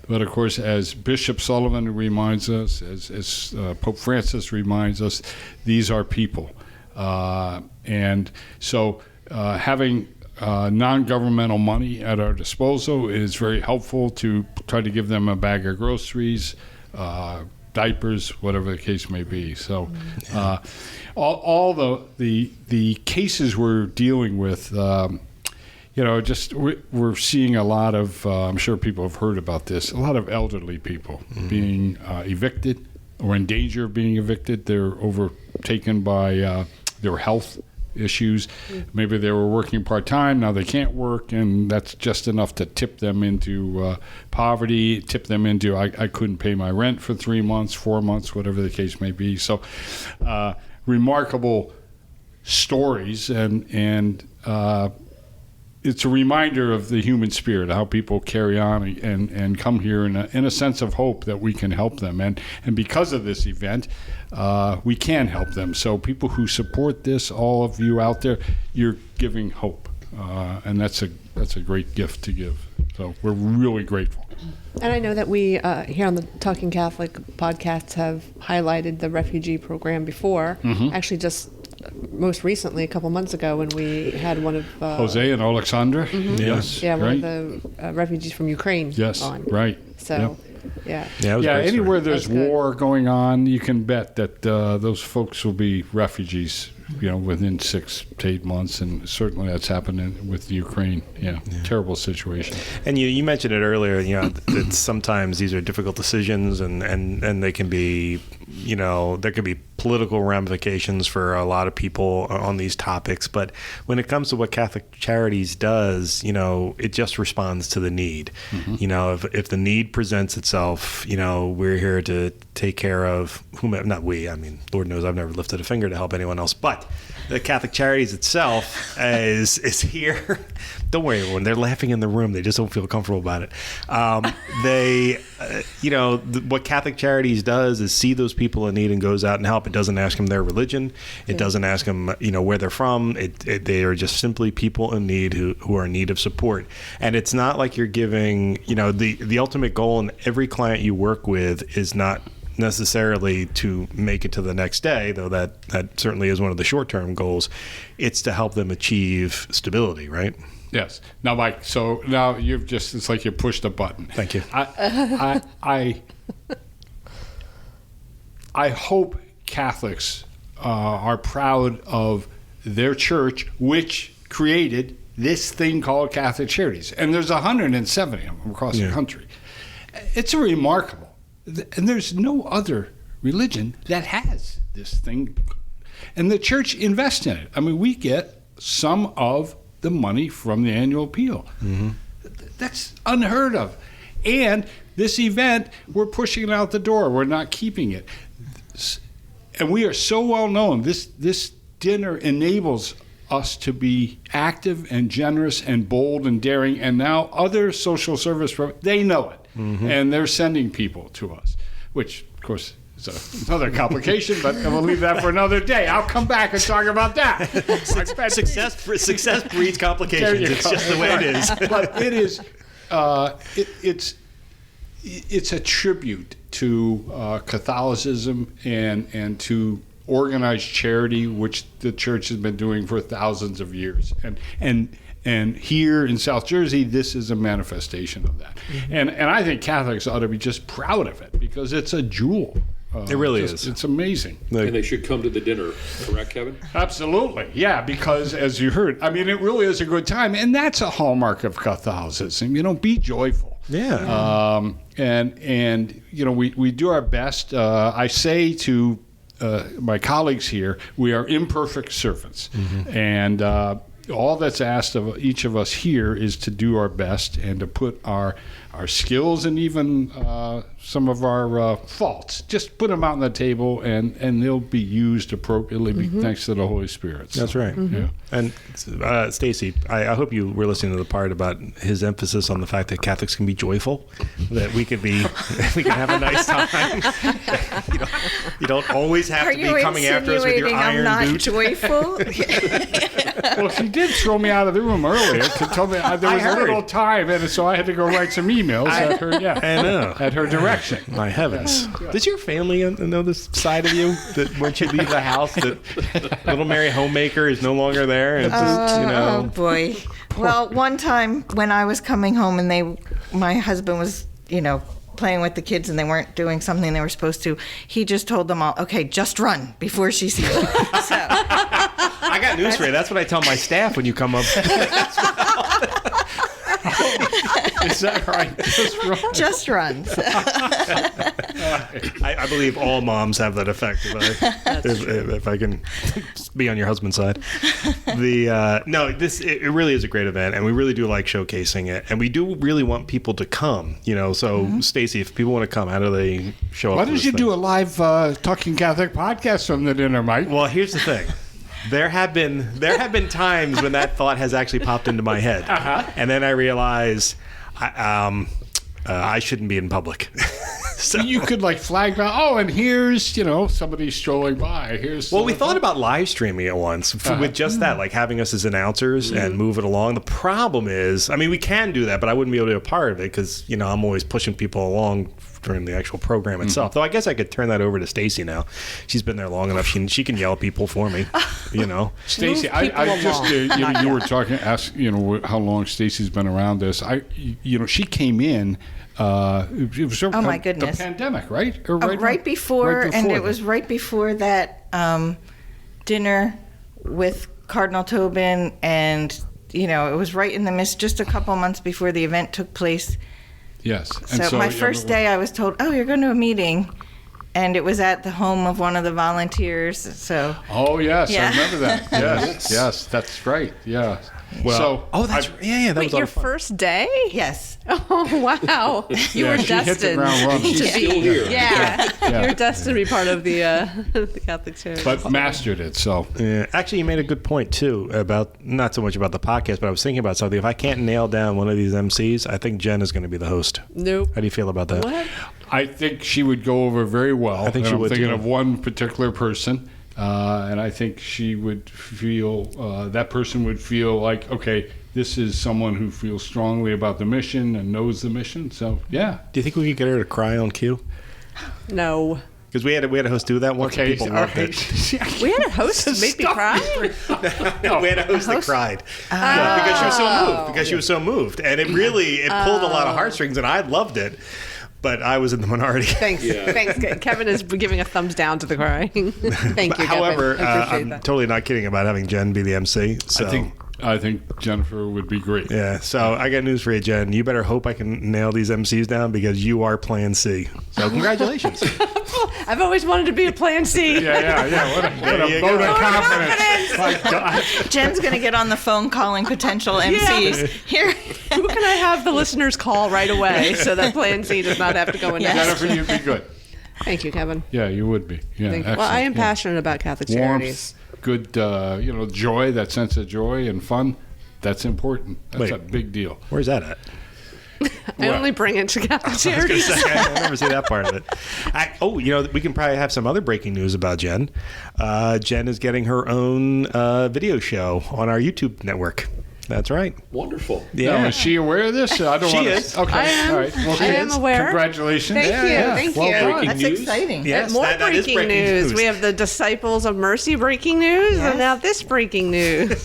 But of course, as Bishop Sullivan reminds us, as Pope Francis reminds us, these are people, and so having non-governmental money at our disposal is very helpful to try to give them a bag of groceries, diapers, whatever the case may be. So all the cases we're dealing with, just we're seeing a lot of, I'm sure people have heard about this, a lot of elderly people being evicted or in danger of being evicted. They're overtaken by their health issues. Maybe they were working part-time, now they can't work, and that's just enough to tip them into poverty, tip them into I couldn't pay my rent for 3 months, 4 months, whatever the case may be. So remarkable stories, and it's a reminder of the human spirit, how people carry on and come here in a sense of hope that we can help them. And because of this event, we can help them. So people who support this, all of you out there, you're giving hope. And that's a great gift to give. So we're really grateful. And I know that we here on the Talking Catholic podcast have highlighted the refugee program before. Actually, just most recently, a couple months ago, when we had one of Jose and Alexandra. Yes, one right. of the refugees from Ukraine. Yes, on. right. So, it was anywhere story. there's war going on, you can bet that those folks will be refugees, within 6 to 8 months, and certainly that's happening with Ukraine. Terrible situation. And you mentioned it earlier, that sometimes these are difficult decisions, and they can be, there could be political ramifications for a lot of people on these topics. But when it comes to what Catholic Charities does, it just responds to the need. If the need presents itself, we're here to take care of whomever, not we, I mean, Lord knows I've never lifted a finger to help anyone else, but the Catholic Charities itself is here. Don't worry, everyone. They're laughing in the room. They just don't feel comfortable about it. What Catholic Charities does is see those people in need and goes out and help. It doesn't ask them their religion. It doesn't ask them, where they're from. They are just simply people in need who are in need of support. And it's not like you're giving, the ultimate goal in every client you work with is not necessarily to make it to the next day, though that certainly is one of the short-term goals. It's to help them achieve stability, right? Yes. Now, Mike, so now it's like you pushed a button. Thank you. I hope Catholics are proud of their church, which created this thing called Catholic Charities. And there's 170 of them across the country. It's remarkable. And there's no other religion that has this thing. And the church invests in it. I mean, we get some of the money from the annual appeal. That's unheard of. And this event, we're pushing it out the door. We're not keeping it. And we are so well known. This dinner enables us to be active and generous and bold and daring. And now other social service, they know it. And they're sending people to us, which, of course, is another complication, but we'll leave that for another day. I'll come back and talk about that. Success breeds complications. It's just the way it is. But it is, it's a tribute to Catholicism and to organized charity, which the church has been doing for thousands of years. And here in South Jersey, this is a manifestation of that. And I think Catholics ought to be just proud of it because it's a jewel. It really is. It's amazing. And they should come to the dinner, correct, Kevin? Absolutely. Yeah, because as you heard, I mean, it really is a good time. And that's a hallmark of Catholicism. Be joyful. Yeah. And we do our best. I say to my colleagues here, we are imperfect servants. And all that's asked of each of us here is to do our best and to put our skills and even some of our faults, just put them out on the table, and they'll be used appropriately thanks to the Holy Spirit. So, that's right. Yeah. And Stacy, I hope you were listening to the part about his emphasis on the fact that Catholics can be joyful, that we can have a nice time. you don't always have to be coming after us with your iron I'm not boot. joyful? Well, she did throw me out of the room earlier to tell me there was a little time, and so I had to go write some emails at her. Yeah, I know. At her direction. My heavens! Does your family know this side of you? That when you leave the house, that little Mary homemaker is no longer there, and just, Oh boy. Well, one time when I was coming home and my husband was, playing with the kids and they weren't doing something they were supposed to, he just told them all, okay, just run before she sees you. So. I got news for you. That's what I tell my staff when you come up. Is that right? Just run. I believe all moms have that effect. If I can be on your husband's side, it really is a great event, and we really do like showcasing it, and we do really want people to come. So Stacy, if people want to come, how do they show up? Why don't you do a live Talking Catholic podcast from the dinner, Mike? Well, here's the thing. There have been times when that thought has actually popped into my head, and then I realize I shouldn't be in public. So you could flag down. Oh, and here's somebody strolling by. We thought about live streaming it once with just that, having us as announcers and move it along. The problem is, we can do that, but I wouldn't be able to be a part of it because I'm always pushing people along during the actual program itself. Though I guess I could turn that over to Stacy now. She's been there long enough. She can yell at people for me. Stacy, I just you were talking, ask how long Stacy's been around this. She came in. It was my goodness. The pandemic, right? Or right before, and it was right before that dinner with Cardinal Tobin, and it was right in the midst, just a couple months before the event took place. Yes. So my first day, I was told, "Oh, you're going to a meeting," and it was at the home of one of the volunteers. So. Oh yes, yeah. I remember that. Yes, that's right. Yeah. Well, that Wait, was your first day? Yes. Oh wow! You were she destined hit the ground running. to Still be here. Yeah. You were destined to be part of the Catholic Charities. But mastered it. So actually, you made a good point too about not so much about the podcast, but I was thinking about something. If I can't nail down one of these MCs, I think Jen is going to be the host. Nope. How do you feel about that? What? I think she would go over very well. I think she I'm would thinking too. of one particular person, and I think she would feel that person would feel like, okay, this is someone who feels strongly about the mission and knows the mission. So yeah. Do you think we could get her to cry on cue? No. Because we had a host do that once. Okay, And people loved it. We had a host who made me cry. No, we had a host that cried. Yeah, because she was so moved. Because she was so moved, and it pulled a lot of heartstrings, and I loved it. But I was in the minority. Thanks. Yeah. Thanks. Kevin is giving a thumbs down to the crying. Thank you, However, Kevin. I appreciate I'm that. totally not kidding about having Jen be the MC. So. I think Jennifer would be great. Yeah, so I got news for you, Jen. You better hope I can nail these MCs down because you are Plan C. So congratulations. I've always wanted to be a Plan C. Yeah. What a you vote go. of confidence. My God. Jen's going to get on the phone calling potential MCs. Here. Who can I have the listeners call right away so that Plan C does not have to go in next? Jennifer, you'd be good. Thank you, Kevin. Yeah, you would be. Yeah, Thank you. Well, I am excellent. passionate about Catholic Charities. Warmth, good, joy, that sense of joy and fun. That's important. That's a big deal. Where's that at? I only bring it to Catholic I Charities. never see that part of it. We can probably have some other breaking news about Jen. Jen is getting her own video show on our YouTube network. That's right. Wonderful. Yeah. Now, is she aware of this? I don't She want to. is. Okay. I am. All right. Well, I am aware. Congratulations. Thank you. Thank well you. done. Breaking That's news? exciting. Yes, More that is breaking news. We have the Disciples of Mercy breaking news, and now this breaking news.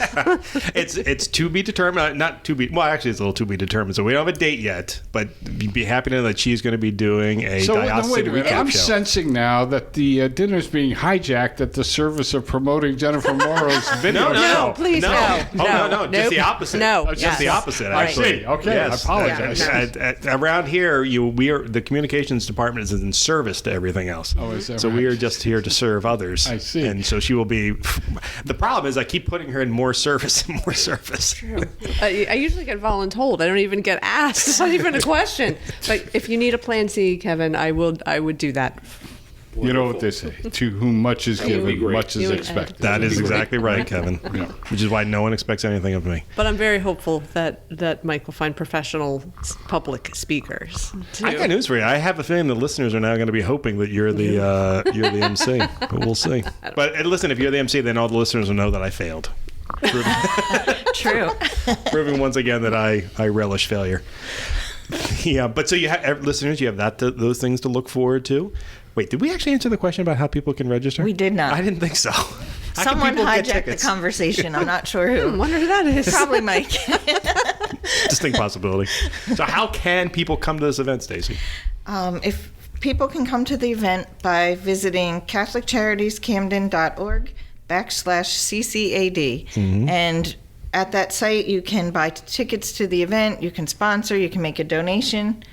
It's to be determined. Not to be. Well, actually, it's a little to be determined. So we don't have a date yet, but you'd be happy to know that she's going to be doing a So diocesan wait a minute. recap I'm show. sensing now that the dinner's being hijacked at the service of promoting Jennifer Morrow's video No, show. No, please, no. Oh, no. Just the opposite. opposite. No, it's just the opposite. I Actually, see. Okay, yes. I apologize. Around here, the communications department is in service to everything else. Oh, is that so right? we are just here to serve others. I see. And so she will be. The problem is, I keep putting her in more service and more service. True. I usually get voluntold. I don't even get asked. It's not even a question. But if you need a plan C, Kevin, I would do that. You know what they say: to whom much is given, much is expected. That is exactly right, Kevin. Yeah. Which is why no one expects anything of me. But I'm very hopeful that Mike will find professional public speakers. I got news for you. I have a feeling the listeners are now going to be hoping that you're the MC, but we'll see. But listen, if you're the MC, then all the listeners will know that I failed. True. Proving once again that I relish failure. Yeah, but so you have listeners, you have those things to look forward to. Wait, did we actually answer the question about how people can register? We did not. I didn't think so. Someone hijacked the conversation. I'm not sure who. I wonder who that is. Probably Mike. Distinct possibility. So how can people come to this event, Stacy? If people can come to the event by visiting catholiccharities.camden.org/CCAD. Mm-hmm. And at that site, you can buy tickets to the event, you can sponsor, you can make a donation.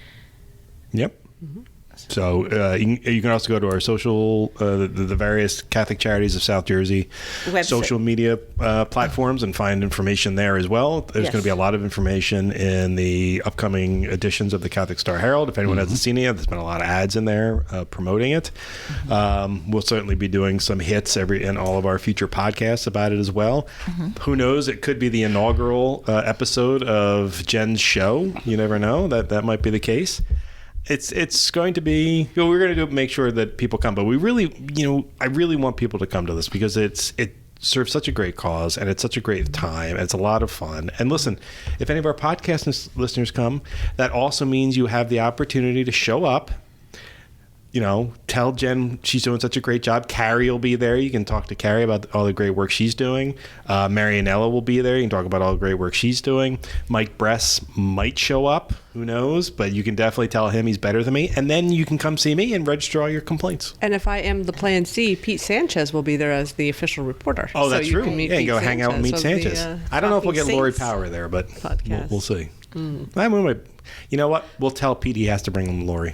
Yep. Mm-hmm. So you can also go to our social, the various Catholic Charities of South Jersey website, social media platforms, and find information there as well. There's going to be a lot of information in the upcoming editions of the Catholic Star Herald. If anyone hasn't seen it yet, there's been a lot of ads in there promoting it. We'll certainly be doing some hits in all of our future podcasts about it as well. Who knows? It could be the inaugural episode of Jen's show. You never know. That might be the case. It's going to be, we're going to make sure that people come, but we really, I really want people to come to this because it serves such a great cause and it's such a great time and it's a lot of fun. And listen, if any of our podcast listeners come, that also means you have the opportunity to show up, tell Jen she's doing such a great job. Carrie will be there. You can talk to Carrie about all the great work she's doing. Marianella will be there. You can talk about all the great work she's doing. Mike Bress might show up. Who knows? But you can definitely tell him he's better than me. And then you can come see me and register all your complaints. And if I am the Plan C, Pete Sanchez will be there as the official reporter. Oh, that's true. Yeah, you go hang out and meet Sanchez. I don't know if we'll get Lori Power there, but we'll see. You know what? We'll tell Pete he has to bring him Lori.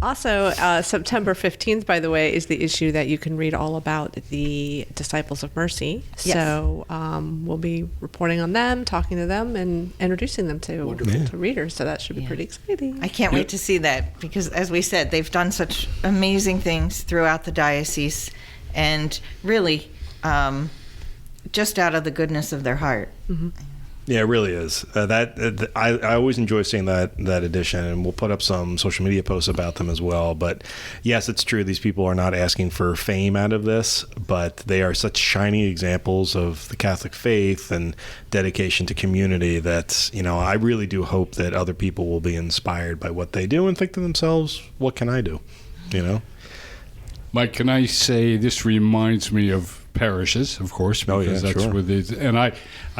Also, September 15th, by the way, is the issue that you can read all about the Disciples of Mercy. Yes. So we'll be reporting on them, talking to them, and introducing them to readers. So that should be pretty exciting. I can't wait to see that because, as we said, they've done such amazing things throughout the diocese and really just out of the goodness of their heart. Mm-hmm. Yeah, it really is. I always enjoy seeing that edition, and we'll put up some social media posts about them as well. But yes, it's true. These people are not asking for fame out of this, but they are such shining examples of the Catholic faith and dedication to community that, I really do hope that other people will be inspired by what they do and think to themselves, what can I do? Mike, can I say this reminds me of parishes, of course, because that's where and I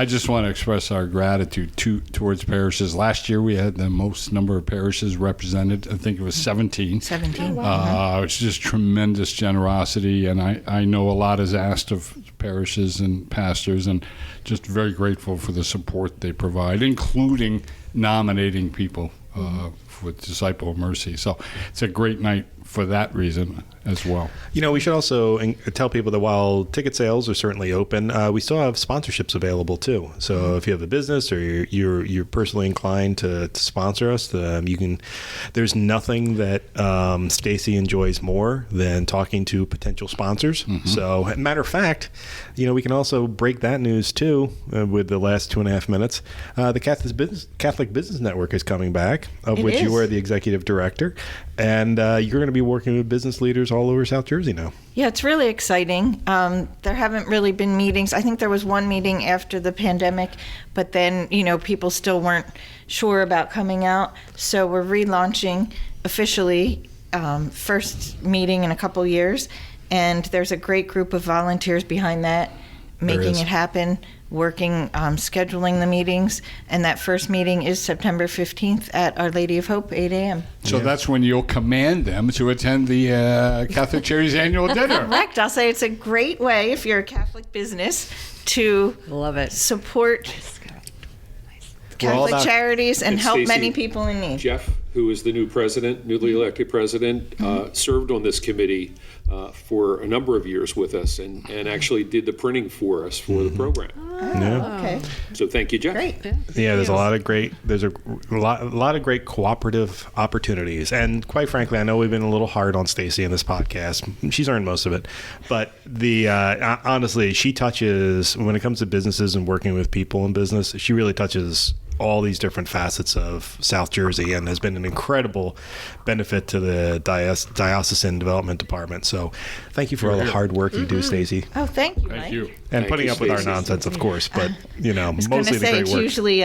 just want to express our gratitude towards parishes. Last year we had the most number of parishes represented. I think it was 17. 17. Wow. It's just tremendous generosity, and I know a lot is asked of parishes and pastors, and just very grateful for the support they provide, including nominating people for Disciple of Mercy. So it's a great night for that reason as well. We should also tell people that while ticket sales are certainly open, we still have sponsorships available too. So if you have a business or you're personally inclined to sponsor us, you can. There's nothing that Stacy enjoys more than talking to potential sponsors. Mm-hmm. So, matter of fact, we can also break that news too with the last 2.5 minutes. The Catholic Business Network is coming back, of which you are the executive director, and you're going to be working with business leaders all over South Jersey now. Yeah, it's really exciting. There haven't really been meetings. I think there was one meeting after the pandemic, but then, people still weren't sure about coming out. So we're relaunching officially, first meeting in a couple years. And there's a great group of volunteers behind that, making it happen. working, scheduling the meetings. And that first meeting is September 15th at Our Lady of Hope, 8 a.m. So that's when you'll command them to attend the Catholic Charities annual dinner. Correct. I'll say it's a great way, if you're a Catholic business, to Love it. support We're all Catholic about- Charities and And help Stacy, many people in need. Jeff, who is the new president, newly elected president, served on this committee for a number of years with us and actually did the printing for us for the program. Yeah. Okay, So thank you, Jeff. great. Yeah, there's a lot of great cooperative opportunities, and quite frankly, I know we've been a little hard on Stacy in this podcast. She's earned most of it, but honestly, she touches, when it comes to businesses and working with people in business, she really touches all these different facets of South Jersey, and has been an incredible benefit to the diocesan development department. So, thank you for all the hard work you do, Stacy, Oh, thank you, Thank Mike. you. and Thank putting you, up with our Stacy. nonsense, of course. But I was going mostly to the say great it's work. usually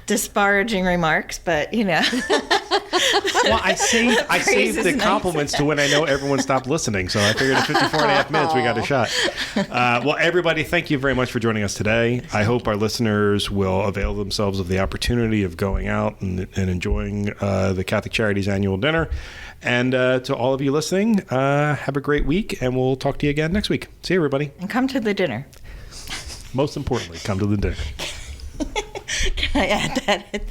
disparaging remarks, but Well, I saved Praise the is nice. compliments to when I know everyone stopped listening. So I figured at 54 and a half minutes, we got a shot. Well, everybody, thank you very much for joining us today. I hope our listeners will avail themselves of the opportunity of going out and enjoying the Catholic Charities annual dinner. And to all of you listening, have a great week, and we'll talk to you again next week. See you, everybody. and come to the dinner. Most importantly, come to the dinner. Can I add that?